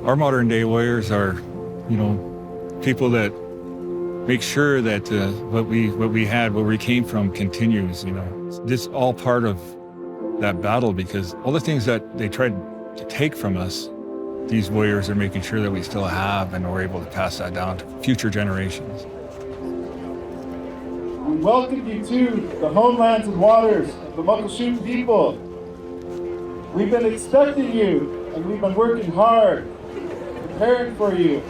Our modern day warriors are, people that make sure that what we came from continues. This is all part of that battle, because all the things that they tried to take from us, these warriors are making sure that we still have, and we're able to pass that down to future generations. We welcome you to the homelands and waters of the Muckleshoot people. We've been expecting you, and we've been working hard, preparing for you.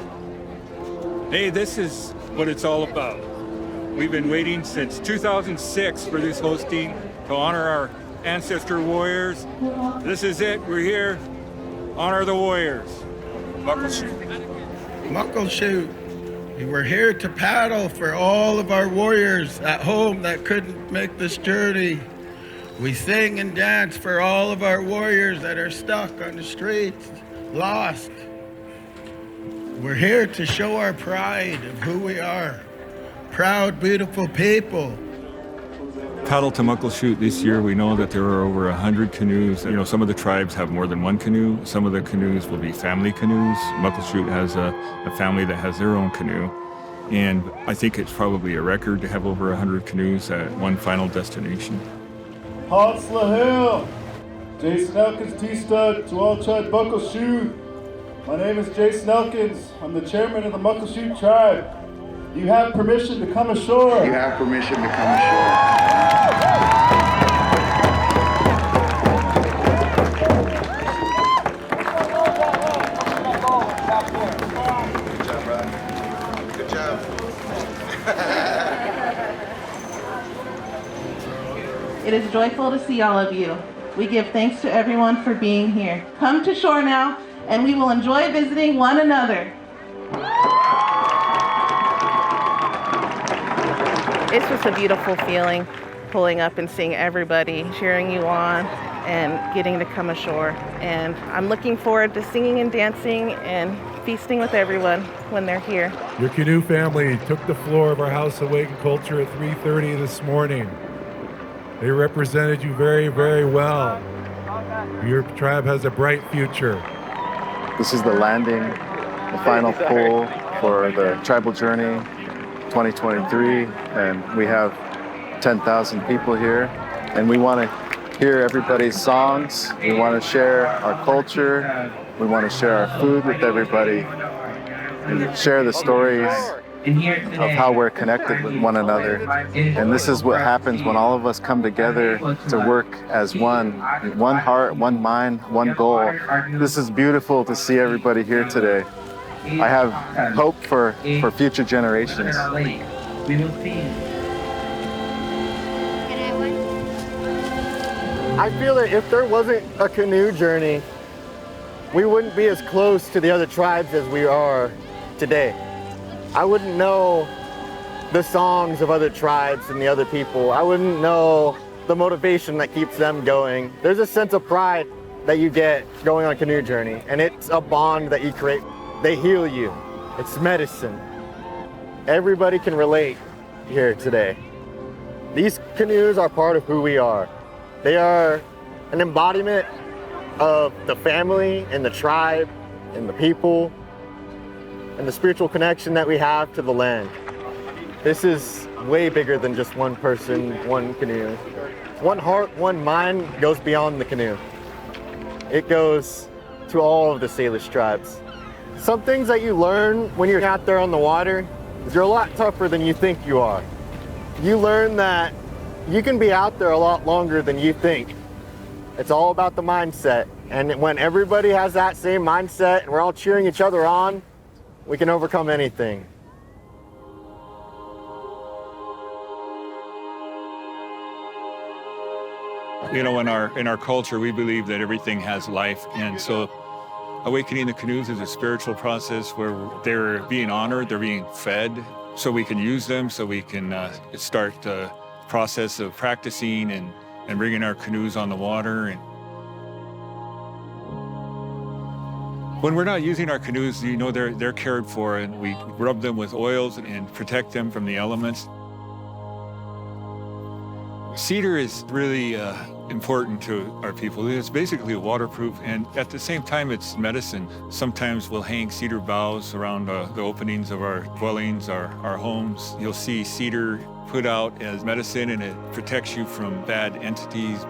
Hey, this is what it's all about. We've been waiting since 2006 for this hosting to honor our ancestor warriors. This is it. We're here. Honor the warriors. Muckleshoot. Muckleshoot. We're here to paddle for all of our warriors at home that couldn't make this journey. We sing and dance for all of our warriors that are stuck on the streets, lost. We're here to show our pride of who we are. Proud, beautiful people. Paddle to Muckleshoot this year, we know that there are over 100 canoes. Some of the tribes have more than one canoe. Some of the canoes will be family canoes. Muckleshoot has a family that has their own canoe. And I think it's probably a record to have over 100 canoes at one final destination. Hots Hill, Jason Elkins T-Stud to all tribe Muckleshoot. My name is Jason Elkins. I'm the chairman of the Muckleshoot tribe. You have permission to come ashore. You have permission to come ashore. Good job, brother. Good job. It is joyful to see all of you. We give thanks to everyone for being here. Come to shore now, and we will enjoy visiting one another. It's just a beautiful feeling, pulling up and seeing everybody cheering you on and getting to come ashore. And I'm looking forward to singing and dancing and feasting with everyone when they're here. Your canoe family took the floor of our House of Wake and Culture at 3:30 this morning. They represented you very, very well. Your tribe has a bright future. This is the landing, the final pull for the Tribal Journey 2023, and we have 10,000 people here, and we want to hear everybody's songs. We want to share our culture. We want to share our food with everybody and share the stories of how we're connected with one another. And this is what happens when all of us come together to work as one heart, one mind, one goal. This is beautiful to see everybody here today. I have hope for future generations. I feel that if there wasn't a canoe journey, we wouldn't be as close to the other tribes as we are today. I wouldn't know the songs of other tribes and the other people. I wouldn't know the motivation that keeps them going. There's a sense of pride that you get going on a canoe journey, and it's a bond that you create. They heal you. It's medicine. Everybody can relate here today. These canoes are part of who we are. They are an embodiment of the family and the tribe and the people and the spiritual connection that we have to the land. This is way bigger than just one person, one canoe. One heart, one mind goes beyond the canoe. It goes to all of the Salish tribes. Some things that you learn when you're out there on the water is you're a lot tougher than you think you are. You learn that you can be out there a lot longer than you think. It's all about the mindset. And when everybody has that same mindset and we're all cheering each other on, we can overcome anything. In our culture, we believe that everything has life, and so awakening the canoes is a spiritual process where they're being honored, they're being fed, so we can use them, so we can start the process of practicing and bringing our canoes on the water. And when we're not using our canoes, they're cared for, and we rub them with oils and protect them from the elements. Cedar is really important to our people. It's basically waterproof, and at the same time, it's medicine. Sometimes we'll hang cedar boughs around the openings of our dwellings, our homes. You'll see cedar put out as medicine, and it protects you from bad entities.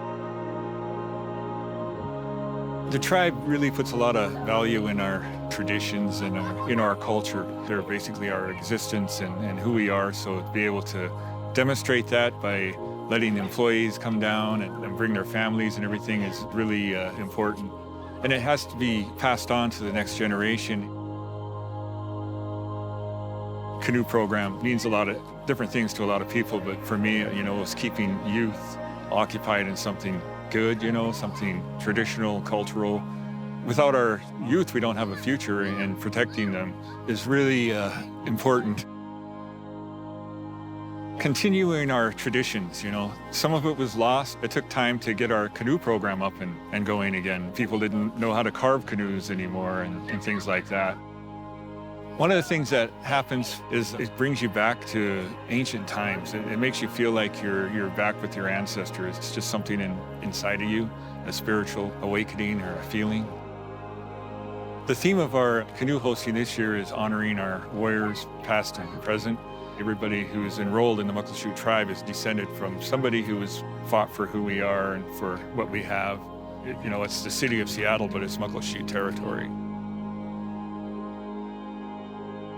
The tribe really puts a lot of value in our traditions and in our culture. They're basically our existence and who we are, so to be able to demonstrate that by letting employees come down and bring their families and everything is really important. And it has to be passed on to the next generation. Canoe program means a lot of different things to a lot of people, but for me, it's keeping youth occupied in something good, something traditional, cultural. Without our youth, we don't have a future, and protecting them is really important. Continuing our traditions, some of it was lost. It took time to get our canoe program up and going again. People didn't know how to carve canoes anymore and things like that. One of the things that happens is it brings you back to ancient times. It makes you feel like you're back with your ancestors. It's just something inside of you, a spiritual awakening or a feeling. The theme of our canoe hosting this year is honoring our warriors, past and present. Everybody who's enrolled in the Muckleshoot tribe is descended from somebody who has fought for who we are and for what we have. It's the city of Seattle, but it's Muckleshoot territory.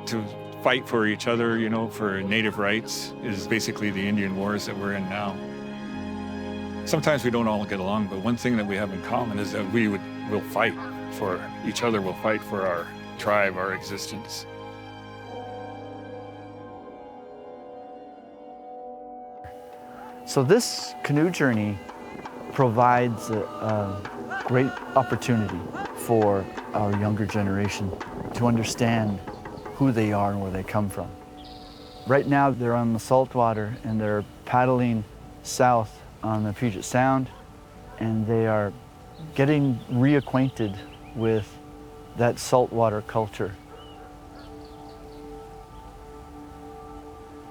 To fight for each other, for native rights is basically the Indian wars that we're in now. Sometimes we don't all get along, but one thing that we have in common is that we'll fight for each other. We'll fight for our tribe, our existence. So this canoe journey provides a great opportunity for our younger generation to understand who they are and where they come from. Right now they're on the saltwater and they're paddling south on the Puget Sound, and they are getting reacquainted with that saltwater culture.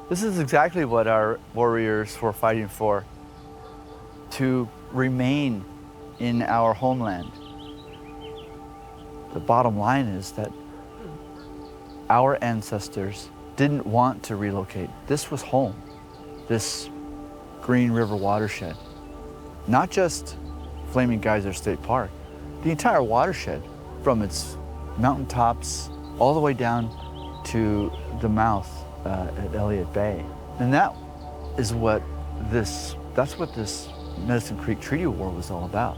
This is exactly what our warriors were fighting for, to remain in our homeland. The bottom line is that our ancestors didn't want to relocate. This was home, this Green River watershed. Not just Flaming Geyser State Park, the entire watershed, from its mountaintops all the way down to the mouth at Elliott Bay. And that's what this Medicine Creek Treaty War was all about.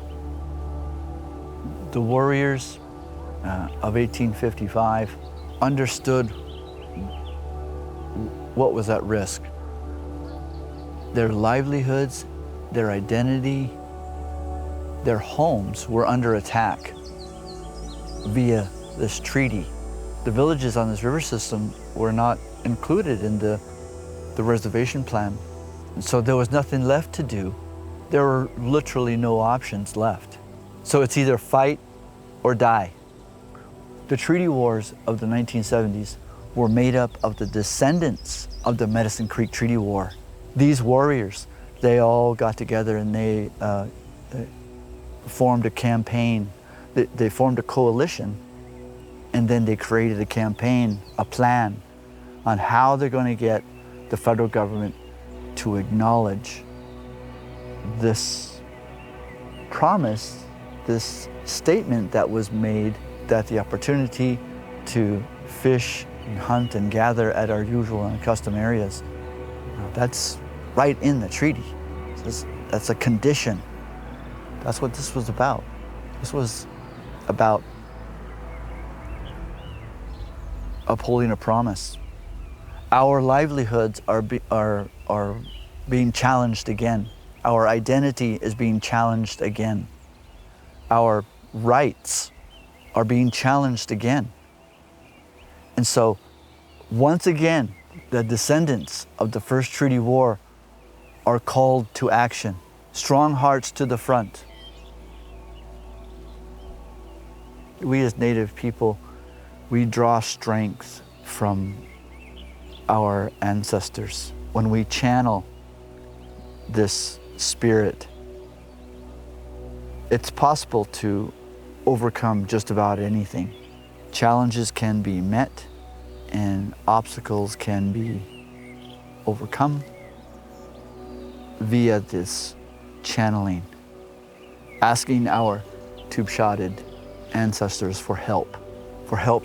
The warriors of 1855 understood what was at risk. Their livelihoods, their identity, their homes were under attack via this treaty. The villages on this river system were not included in the reservation plan. And so there was nothing left to do. There were literally no options left. So it's either fight or die. The treaty wars of the 1970s were made up of the descendants of the Medicine Creek Treaty War. These warriors, they all got together and they formed a campaign. They formed a coalition, and then they created a campaign, a plan on how they're going to get the federal government to acknowledge this promise, this statement that was made, that the opportunity to fish and hunt and gather at our usual and custom areas, that's right in the treaty. That's a condition. That's what this was about. This was about upholding a promise. Our livelihoods are being challenged again. Our identity is being challenged again. Our rights are being challenged again. And so, once again, the descendants of the First Treaty War are called to action. Strong hearts to the front. We as Native people, we draw strength from our ancestors when we channel this spirit It's possible to overcome just about anything. Challenges can be met and obstacles can be overcome via this channeling, asking our tube-shotted ancestors for help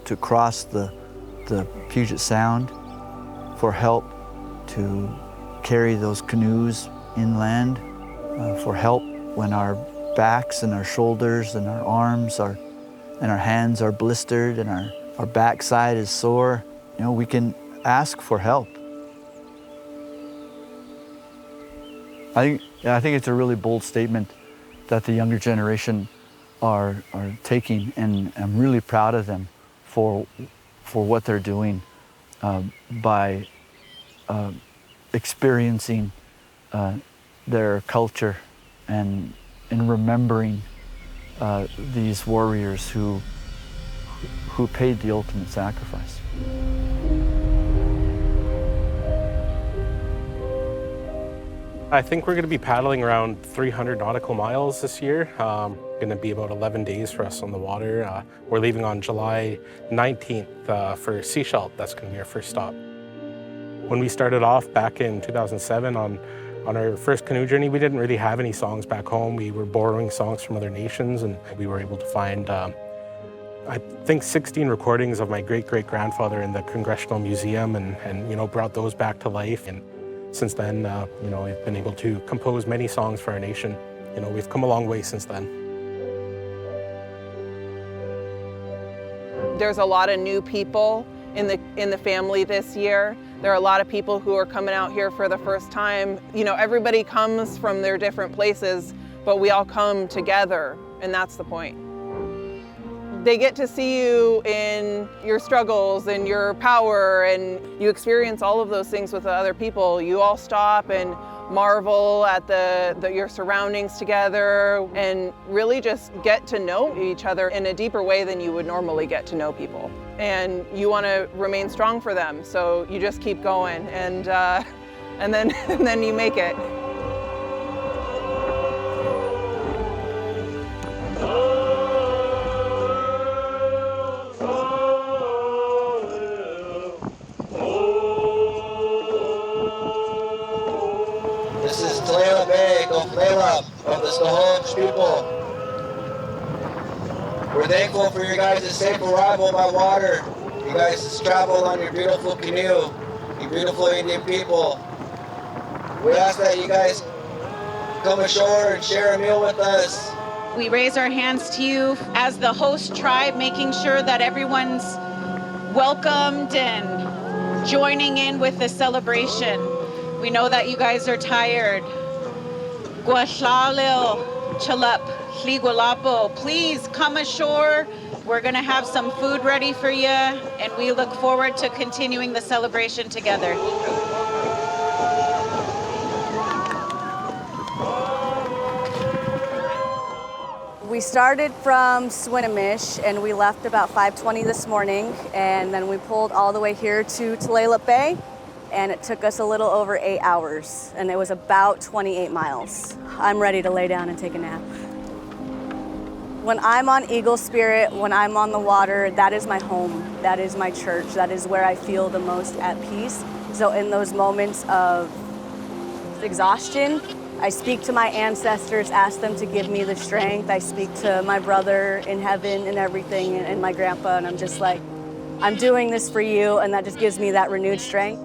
to cross the Puget Sound, for help to carry those canoes inland, for help when our backs and our shoulders and our arms and our hands are blistered and our backside is sore. You know, we can ask for help. I think it's a really bold statement that the younger generation are taking, and I'm really proud of them for what they're doing by experiencing their culture and remembering these warriors who paid the ultimate sacrifice. I think we're going to be paddling around 300 nautical miles this year. Going to be about 11 days for us on the water. We're leaving on July 19th for Seychelles. That's going to be our first stop. When we started off back in 2007 on our first canoe journey, we didn't really have any songs back home. We were borrowing songs from other nations, and we were able to find, I think, 16 recordings of my great-great-grandfather in the Congressional Museum, and you know, brought those back to life. And since then, you know, we've been able to compose many songs for our nation. You know, we've come a long way since then. There's a lot of new people in the family this year. There are a lot of people who are coming out here for the first time. You know, everybody comes from their different places, but we all come together, and that's the point. They get to see you in your struggles and your power, and you experience all of those things with other people. You all stop and marvel at your surroundings together and really just get to know each other in a deeper way than you would normally get to know people. And you want to remain strong for them, so you just keep going, and then you make it. This is Tulalip Bay, Tulalip of the Salish people. We're thankful for your guys' safe arrival by water. You guys traveled on your beautiful canoe, you beautiful Indian people. We ask that you guys come ashore and share a meal with us. We raise our hands to you as the host tribe, making sure that everyone's welcomed and joining in with the celebration. We know that you guys are tired. Guashalil, Chalup, Ligualapo, please come ashore. We're gonna have some food ready for you, and we look forward to continuing the celebration together. We started from Swinomish and we left about 5:20 this morning, and then we pulled all the way here to Tulalip Bay, and it took us a little over 8 hours, and it was about 28 miles. I'm ready to lay down and take a nap. When I'm on Eagle Spirit, when I'm on the water, that is my home, that is my church, that is where I feel the most at peace. So in those moments of exhaustion, I speak to my ancestors, ask them to give me the strength. I speak to my brother in heaven and everything, and my grandpa, and I'm just like, I'm doing this for you, and that just gives me that renewed strength.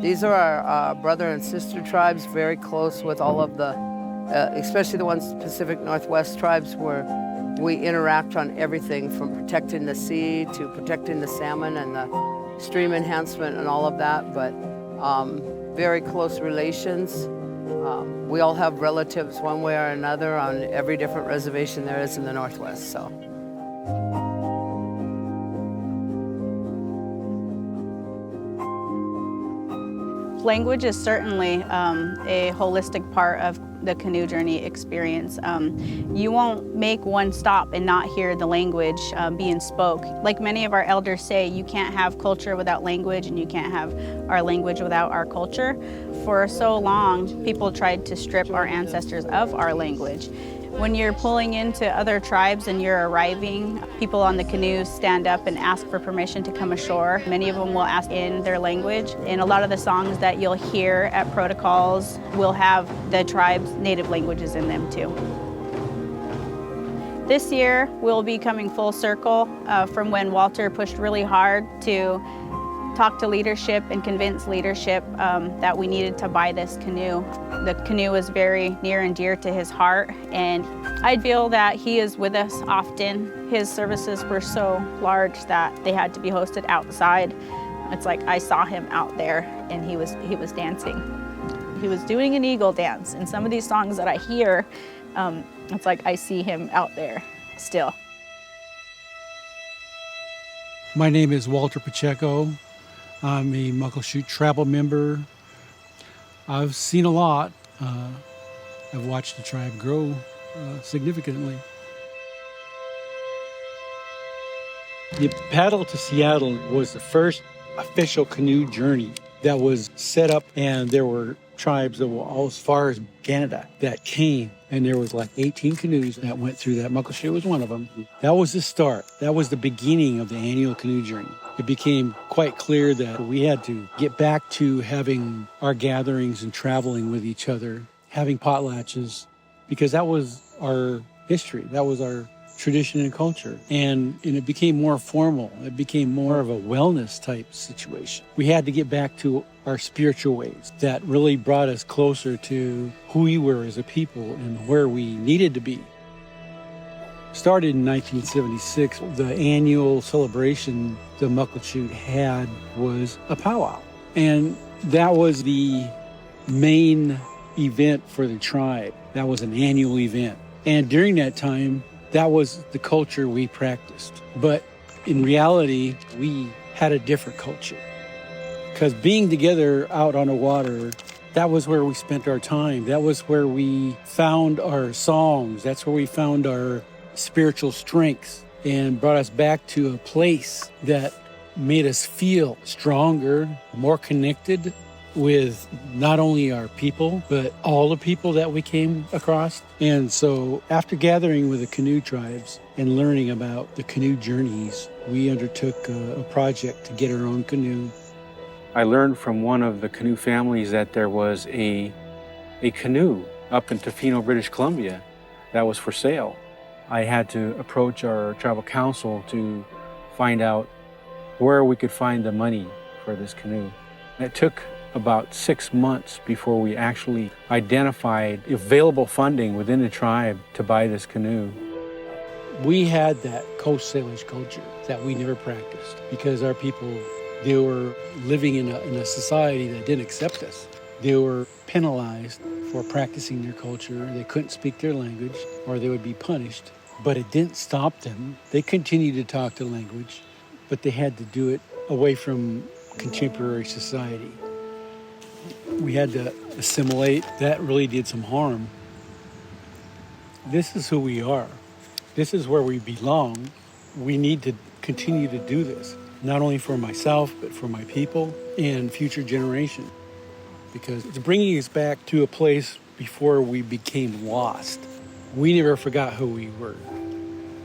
These are our brother and sister tribes, very close with all of the, especially the ones Pacific Northwest tribes, where we interact on everything from protecting the sea to protecting the salmon and the stream enhancement and all of that, but very close relations. We all have relatives one way or another on every different reservation there is in the Northwest, so. Language is certainly a holistic part of the Canoe Journey experience. You won't make one stop and not hear the language being spoke. Like many of our elders say, you can't have culture without language, and you can't have our language without our culture. For so long, people tried to strip our ancestors of our language. When you're pulling into other tribes and you're arriving, people on the canoes stand up and ask for permission to come ashore. Many of them will ask in their language, and a lot of the songs that you'll hear at protocols will have the tribe's native languages in them too. This year, we'll be coming full circle from when Walter pushed really hard to talk to leadership and convince leadership that we needed to buy this canoe. The canoe was very near and dear to his heart, and I feel that he is with us often. His services were so large that they had to be hosted outside. It's like I saw him out there, and he was dancing. He was doing an eagle dance, and some of these songs that I hear, it's like I see him out there still. My name is Walter Pacheco. I'm a Muckleshoot travel member. I've seen a lot. I've watched the tribe grow significantly. The paddle to Seattle was the first official canoe journey that was set up, and there were tribes that were all as far as Canada that came, and there was like 18 canoes that went through that. Muckleshoot was one of them. That was the start. That was the beginning of the annual canoe journey. It became quite clear that we had to get back to having our gatherings and traveling with each other, having potlatches, because that was our history. That was our tradition and culture. And it became more formal. It became more of a wellness type situation. We had to get back to our spiritual ways that really brought us closer to who we were as a people and where we needed to be. Started in 1976, the annual celebration the Muckleshoot had was a powwow. And that was the main event for the tribe. That was an annual event. And during that time, that was the culture we practiced. But in reality, we had a different culture. Because being together out on the water, that was where we spent our time. That was where we found our songs. That's where we found our spiritual strengths and brought us back to a place that made us feel stronger, more connected with not only our people, but all the people that we came across. And so after gathering with the canoe tribes and learning about the canoe journeys, we undertook a project to get our own canoe. I learned from one of the canoe families that there was a canoe up in Tofino, British Columbia that was for sale. I had to approach our tribal council to find out where we could find the money for this canoe. It took about 6 months before we actually identified available funding within the tribe to buy this canoe. We had that Coast Salish culture that we never practiced because our people, they were living in a society that didn't accept us. They were penalized for practicing their culture. They couldn't speak their language or they would be punished. But it didn't stop them. They continued to talk the language, but they had to do it away from contemporary society. We had to assimilate. That really did some harm. This is who we are. This is where we belong. We need to continue to do this, not only for myself, but for my people and future generations. Because it's bringing us back to a place before we became lost. We never forgot who we were.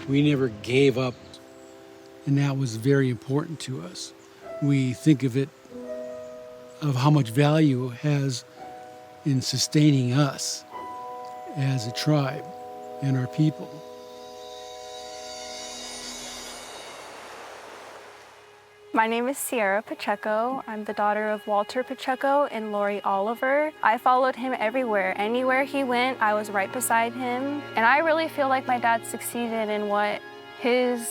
We never gave up. And that was very important to us. We think of it, of how much value it has in sustaining us as a tribe and our people. My name is Sierra Pacheco. I'm the daughter of Walter Pacheco and Lori Oliver. I followed him everywhere. Anywhere he went, I was right beside him. And I really feel like my dad succeeded in what his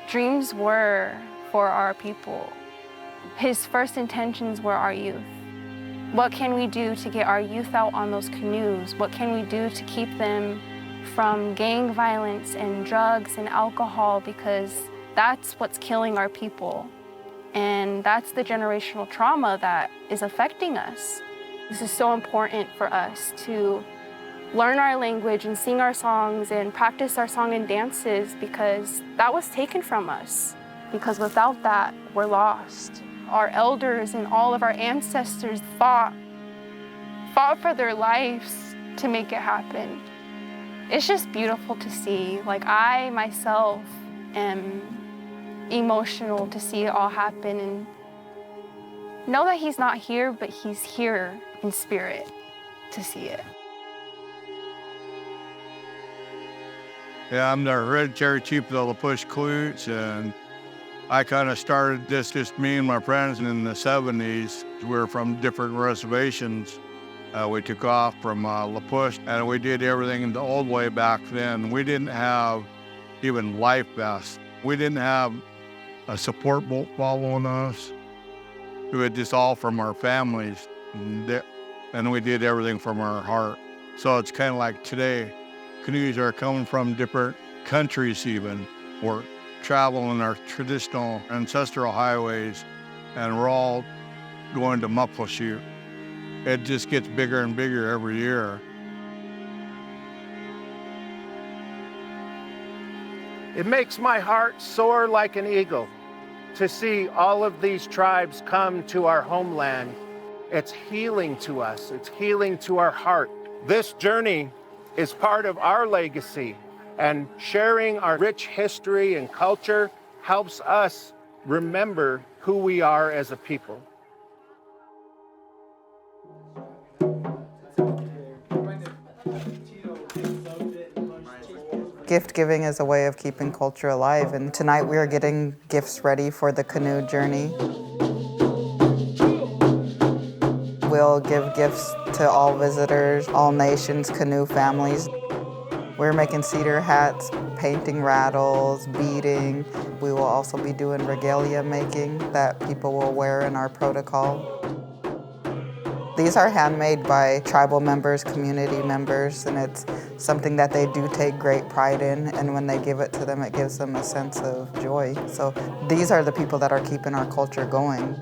dreams were for our people. His first intentions were our youth. What can we do to get our youth out on those canoes? What can we do to keep them from gang violence and drugs and alcohol? Because that's what's killing our people. And that's the generational trauma that is affecting us. This is so important for us to learn our language and sing our songs and practice our song and dances, because that was taken from us. Because without that, we're lost. Our elders and all of our ancestors fought for their lives to make it happen. It's just beautiful to see. Like, I myself am emotional to see it all happen and know that he's not here, but he's here in spirit to see it. Yeah, I'm the hereditary chief of the Muckleshoot, and I kind of started this, just me and my friends in the 70s. We were from different reservations. We took off from La Push, and we did everything the old way back then. We didn't have even life vests. We didn't have a support boat following us. We did this all from our families, and we did everything from our heart. So it's kind of like today, canoes are coming from different countries even. We're traveling our traditional ancestral highways, and we're all going to Muckleshoot. It just gets bigger and bigger every year. It makes my heart soar like an eagle to see all of these tribes come to our homeland. It's healing to us. It's healing to our heart. This journey is part of our legacy, and sharing our rich history and culture helps us remember who we are as a people. Gift giving is a way of keeping culture alive, and tonight we are getting gifts ready for the Canoe Journey. We'll give gifts to all visitors, all nations, canoe families. We're making cedar hats, painting rattles, beading. We will also be doing regalia making that people will wear in our protocol. These are handmade by tribal members, community members, and it's something that they do take great pride in, and when they give it to them, it gives them a sense of joy. So these are the people that are keeping our culture going.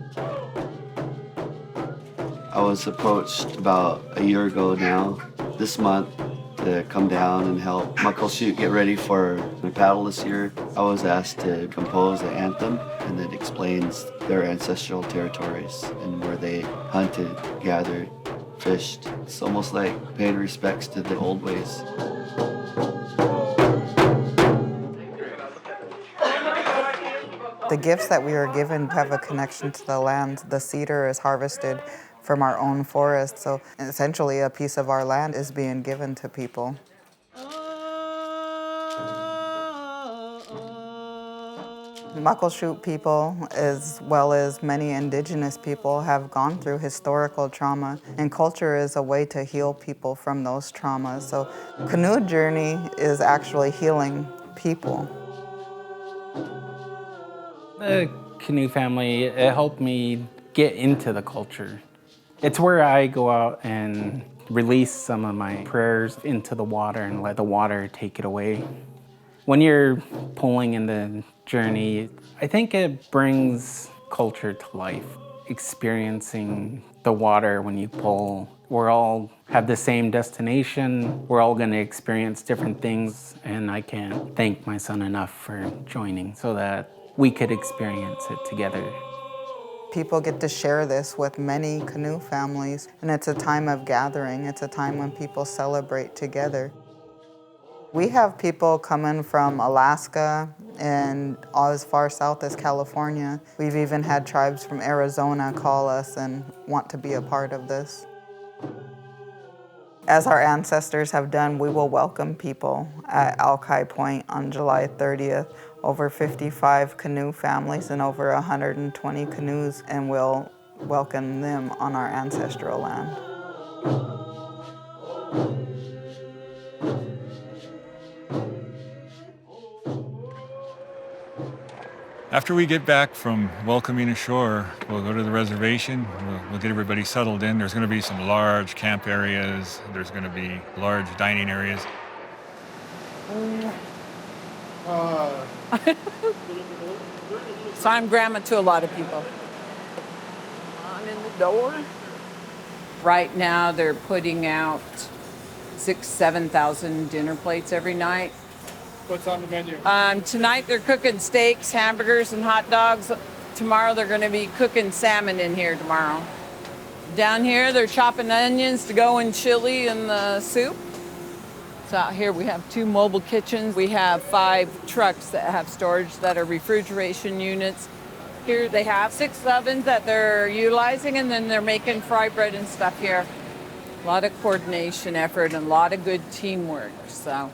I was approached about a year ago now, this month, to come down and help Muckleshoot get ready for the paddle this year. I was asked to compose an anthem, and it explains their ancestral territories and where they hunted, gathered, fished. It's almost like paying respects to the old ways. The gifts that we are given have a connection to the land. The cedar is harvested from our own forest, so essentially a piece of our land is being given to people. Muckleshoot people, as well as many indigenous people, have gone through historical trauma, and culture is a way to heal people from those traumas. So Canoe Journey is actually healing people. The canoe family, it helped me get into the culture. It's where I go out and release some of my prayers into the water and let the water take it away. When you're pulling in the journey, I think it brings culture to life. Experiencing the water when you pull. We're all have the same destination. We're all gonna experience different things, and I can't thank my son enough for joining so that we could experience it together. People get to share this with many canoe families, and it's a time of gathering. It's a time when people celebrate together. We have people coming from Alaska and as far south as California. We've even had tribes from Arizona call us and want to be a part of this. As our ancestors have done, we will welcome people at Alki Point on July 30th. Over 55 canoe families and over 120 canoes, and we'll welcome them on our ancestral land. After we get back from welcoming ashore, we'll go to the reservation. We'll get everybody settled in. There's going to be some large camp areas. There's going to be large dining areas. So I'm grandma to a lot of people. On in the door. Right now they're putting out 6,000, 7,000 dinner plates every night. What's on the menu? Tonight they're cooking steaks, hamburgers, and hot dogs. Tomorrow they're going to be cooking salmon in here tomorrow. Down here they're chopping onions to go in chili and the soup. So out here we have 2 mobile kitchens. We have 5 trucks that have storage that are refrigeration units. Here they have 6 ovens that they're utilizing, and then they're making fry bread and stuff here. A lot of coordination effort and a lot of good teamwork. So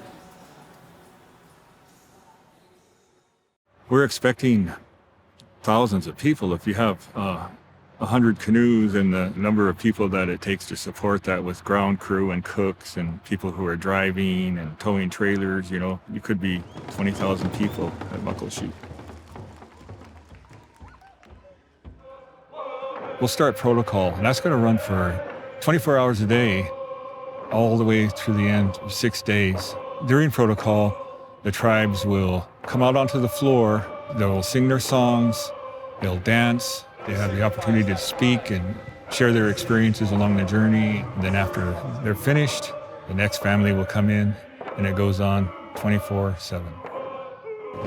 We're expecting thousands of people. If you have 100 canoes and the number of people that it takes to support that with ground crew and cooks and people who are driving and towing trailers, you could be 20,000 people at Muckleshoot. We'll start protocol, and that's going to run for 24 hours a day, all the way through the end of 6 days. During protocol, the tribes will come out onto the floor, they'll sing their songs, they'll dance, they have the opportunity to speak and share their experiences along the journey. And then after they're finished, the next family will come in, and it goes on 24/7.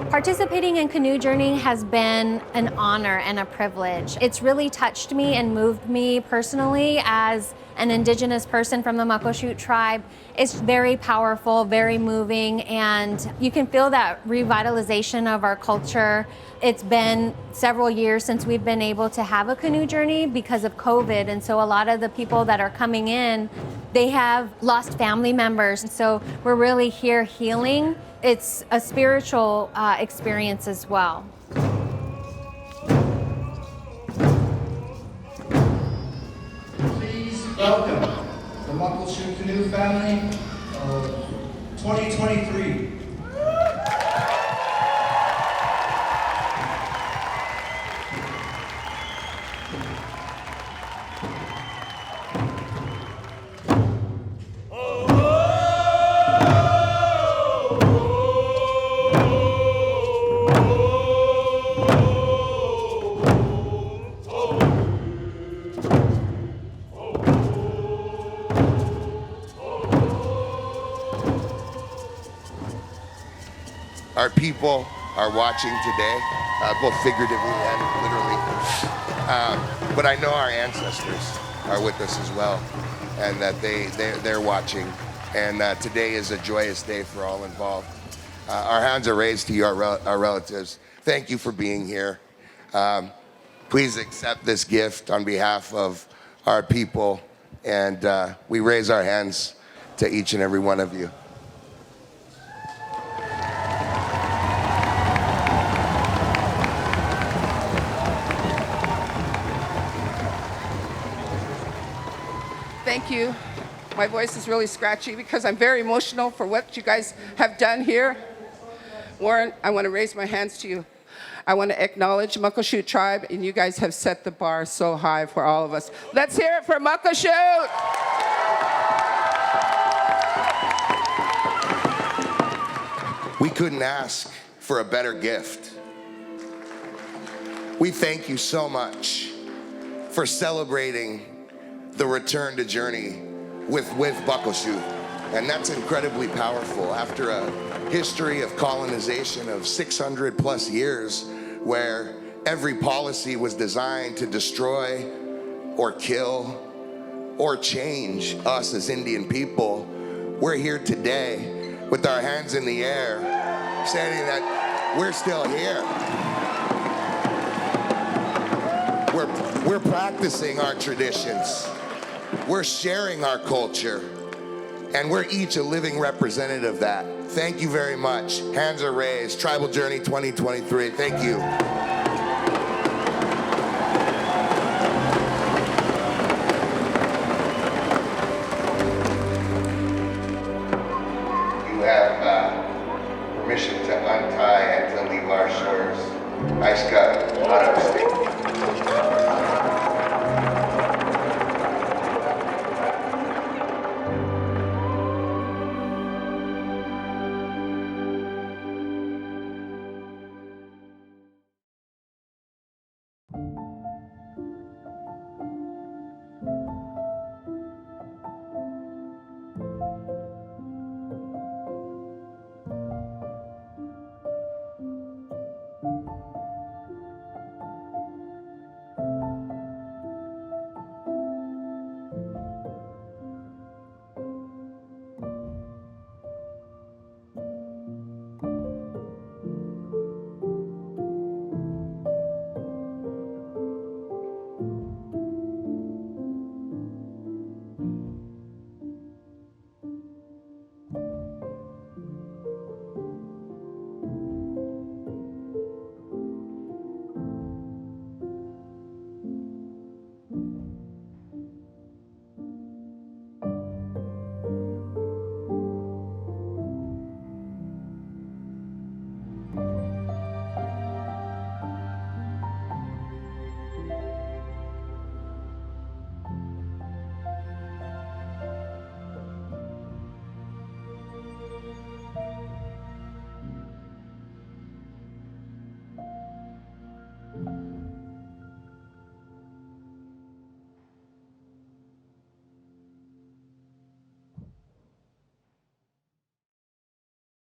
Participating in Canoe Journey has been an honor and a privilege. It's really touched me and moved me personally as an indigenous person from the Muckleshoot tribe. It's very powerful, very moving, and you can feel that revitalization of our culture. It's been several years since we've been able to have a canoe journey because of COVID, and so a lot of the people that are coming in, they have lost family members, and so we're really here healing. It's a spiritual experience as well. Please welcome the Muckleshoot Canoe family of 2023. Our people are watching today, both figuratively and literally. But I know our ancestors are with us as well, and that they're watching. And today is a joyous day for all involved. Our hands are raised to you, our relatives. Thank you for being here. Please accept this gift on behalf of our people, and we raise our hands to each and every one of you. Thank you. My voice is really scratchy because I'm very emotional for what you guys have done here. Warren, I want to raise my hands to you. I want to acknowledge Muckleshoot tribe, and you guys have set the bar so high for all of us. Let's hear it for Muckleshoot! We couldn't ask for a better gift. We thank you so much for celebrating the return to Journey with Muckleshoot. And that's incredibly powerful after a history of colonization of 600 plus years where every policy was designed to destroy or kill or change us as Indian people. We're here today with our hands in the air saying that we're still here. We're practicing our traditions. We're sharing our culture, and we're each a living representative of that. Thank you very much. Hands are raised. Tribal Journey 2023. Thank you. You have permission to untie and to leave our shores. Nice cut.